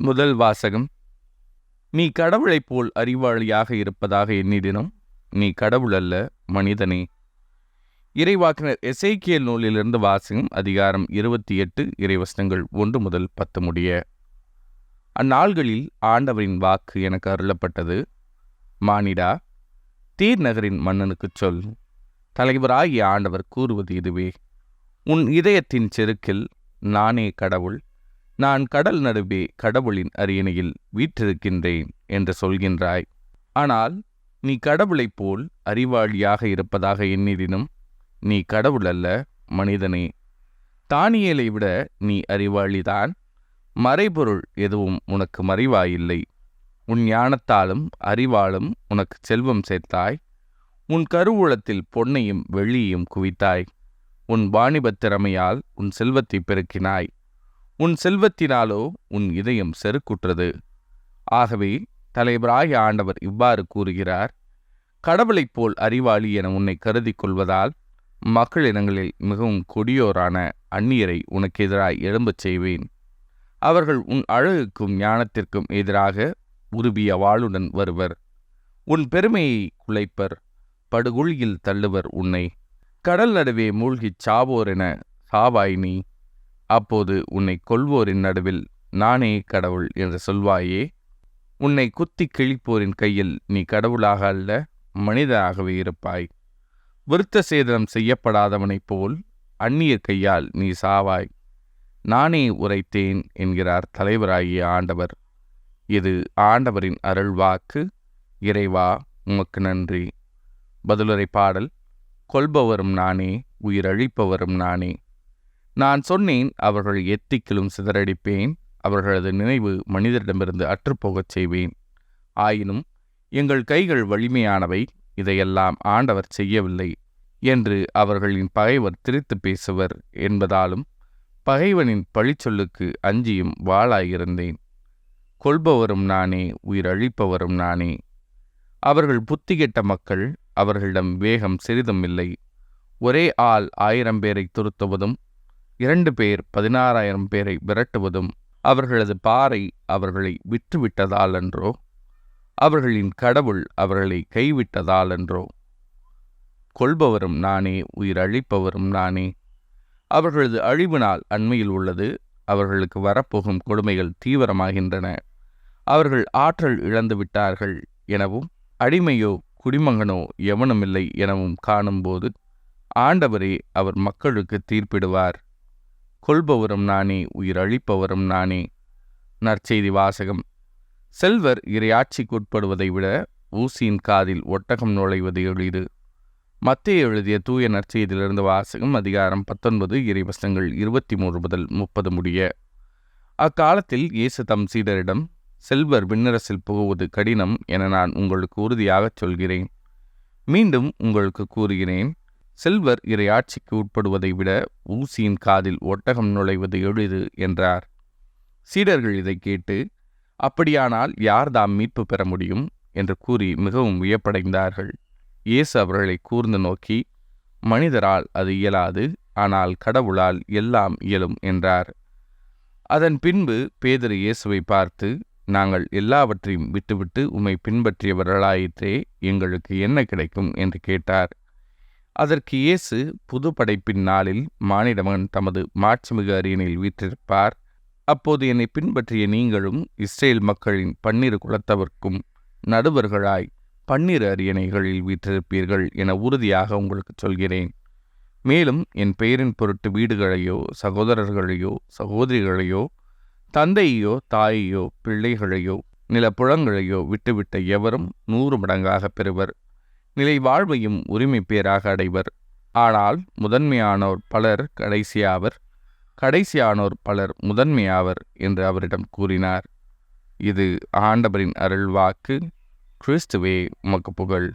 முதல் வாசகம். நீ கடவுளைப் போல் அறிவாளியாக இருப்பதாக எண்ணிடினும் நீ கடவுள் அல்ல, மனிதனே. இறைவாக்கினர் எசேக்கியேல் நூலிலிருந்து வாசகம். அதிகாரம் 28, இறைவசனங்கள் 1 முதல் 10 முடிய. அந்நாள்களில் ஆண்டவரின் வாக்கு எனக்கு அருளப்பட்டது. மானிடா, தீர் நகரின் மன்னனுக்குச் சொல். தலைவராகிய ஆண்டவர் கூறுவது இதுவே: உன் இதயத்தின் செருக்கில் நானே கடவுள், நான் கடல் நடுவே கடவுளின் அரியணையில் வீற்றிருக்கின்றேன் என்று சொல்கின்றாய். ஆனால் நீ கடவுளைப் போல் அறிவாளியாக இருப்பதாக எண்ணிடினும் நீ கடவுள் அல்ல, மனிதனே. தானியேலை விட நீ அறிவாளிதான். மறைபொருள் எதுவும் உனக்கு மறைவாயில்லை. உன் ஞானத்தாலும் அறிவாலும் உனக்கு செல்வம் சேர்த்தாய். உன் கருவூலத்தில் பொன்னையும் வெள்ளியையும் குவித்தாய். உன் வாணிபத் திறமையால் உன் செல்வத்தை பெருக்கினாய். உன் செல்வத்தினாலோ உன் இதயம் செருக்குற்றது. ஆகவே தலைவராகிய ஆண்டவர் இவ்வாறு கூறுகிறார்: கடவுளைப் போல் அறிவாளி என உன்னை கருதி கொள்வதால் மக்களினங்களில் மிகவும் கொடியோரான அந்நியரை உனக்கு எதிராய் எழும்பச் செய்வேன். அவர்கள் உன் அழகுக்கும் ஞானத்திற்கும் எதிராக உருவிய வாளுடன் வருவர். உன் பெருமையை குலைப்பர், படுகுழியில் தள்ளுவர் உன்னை. கடல் நடுவே மூழ்கிச் சாவோரென சாவாய் நீ. அப்போது உன்னை கொல்வோரின் நடுவில் நானே கடவுள் என்று சொல்வாயே. உன்னை குத்தி கிழிப்போரின் கையில் நீ கடவுளாக அல்ல, மனிதனாகவே இருப்பாய். விருத்த சேதனம் செய்யப்படாதவனைப் போல் அந்நியர் கையால் நீ சாவாய். நானே உரைத்தேன் என்கிறார் தலைவராகிய ஆண்டவர். இது ஆண்டவரின் அருள்வாக்கு. இறைவா, உமக்கு நன்றி. பதிலுரை பாடல். கொல்பவரும் நானே, உயிரழிப்பவரும் நானே. நான் சொன்னேன், அவர்கள் எத்திக்கிலும் சிதறடிப்பேன். அவர்களது நினைவு மனிதரிடமிருந்து அற்றுப்போகச் செய்வேன். ஆயினும் எங்கள் கைகள் வலிமையானவை, இதையெல்லாம் ஆண்டவர் செய்யவில்லை என்று அவர்களின் பகைவர் திரித்து பேசுவர் என்பதாலும் பகைவனின் பழிச்சொல்லுக்கு அஞ்சியும் வாளாயிருந்தேன். கொல்பவரும் நானே, உயிரழிப்பவரும் நானே. அவர்கள் புத்திகெட்ட மக்கள், அவர்களிடம் வேகம் சிறிதும் இல்லை. ஒரே ஆள் 1000 பேரை துரத்துவதும் 2 பேர் 16,000 பேரை விரட்டுவதும் அவர்களது பாறை அவர்களை விட்டுவிட்டதாலன்றோ? அவர்களின் கடவுள் அவர்களை கைவிட்டதாலன்றோ? கொல்பவரும் நானே, உயிரழிப்பவரும் நானே. அவர்களது அழிவு நாள் அண்மையில் உள்ளது. அவர்களுக்கு வரப்போகும் கொடுமைகள் தீவிரமாகின்றன. அவர்கள் ஆற்றல் இழந்து விட்டார்கள் எனவும் அடிமையோ குடிமகனோ எவனுமில்லை எனவும் காணும்போது ஆண்டவரே அவர் மக்களுக்கு தீர்ப்பிடுவார். கொல்பவரும் நானே, உயிரழிப்பவரும் நானே. நற்செய்தி வாசகம். செல்வர் இறையாட்சிக்கு உட்படுவதை விட ஊசியின் காதில் ஒட்டகம் நுழைவது எளிது. மத்தேயு எழுதிய தூய நற்செய்தியிலிருந்து வாசகம். அதிகாரம் 19, இறைவசனங்கள் 23 முதல் 30 முடிய. அக்காலத்தில் இயேசு தம் சீடரிடம், செல்வர் விண்ணரசில் புகுவது கடினம் என நான் உங்களுக்கு உறுதியாகச் சொல்கிறேன். மீண்டும் உங்களுக்கு கூறுகிறேன், செல்வர் இறையாட்சிக்கு உட்படுவதை விட ஊசியின் காதில் ஒட்டகம் நுழைவது எளிது என்றார். சீடர்கள் இதை கேட்டு, அப்படியானால் யார்தாம் மீட்பு பெற முடியும் என்று கூறி மிகவும் வியப்படைந்தார்கள். இயேசு அவர்களை கூர்ந்து நோக்கி, மனிதரால் அது இயலாது, ஆனால் கடவுளால் எல்லாம் இயலும் என்றார். அதன் பின்பு பேதுரு இயேசுவை பார்த்து, நாங்கள் எல்லாவற்றையும் விட்டுவிட்டு உம்மை பின்பற்றியவர்களாயிற்றே, எங்களுக்கு என்ன கிடைக்கும் என்று கேட்டார். அதற்கு இயேசு, புது படைப்பின் நாளில் மானிடமகன் தமது மாட்சிமிகு அரியணையில் வீற்றிருப்பார். அப்போது என்னை பின்பற்றிய நீங்களும் இஸ்ரேல் மக்களின் 12 குலத்தவர்க்கும் நடுவர்களாய் 12 அரியணைகளில் வீற்றிருப்பீர்கள் என உறுதியாக உங்களுக்கு சொல்கிறேன். மேலும் என் பெயரின் பொருட்டு வீடுகளையோ சகோதரர்களையோ சகோதரிகளையோ தந்தையோ தாயையோ பிள்ளைகளையோ நிலப்புலங்களையோ விட்டுவிட்ட எவரும் 100 மடங்காக பெறுவர். நிலை வாழ்வையும் உரிமை பேராக அடைவர். ஆனால் முதன்மையானோர் பலர் கடைசியாவர், கடைசியானோர் பலர் முதன்மையாவர் என்று அவரிடம் கூறினார். இது ஆண்டவரின் அருள்வாக்கு. கிறிஸ்துவே, உமக்கு புகழ்.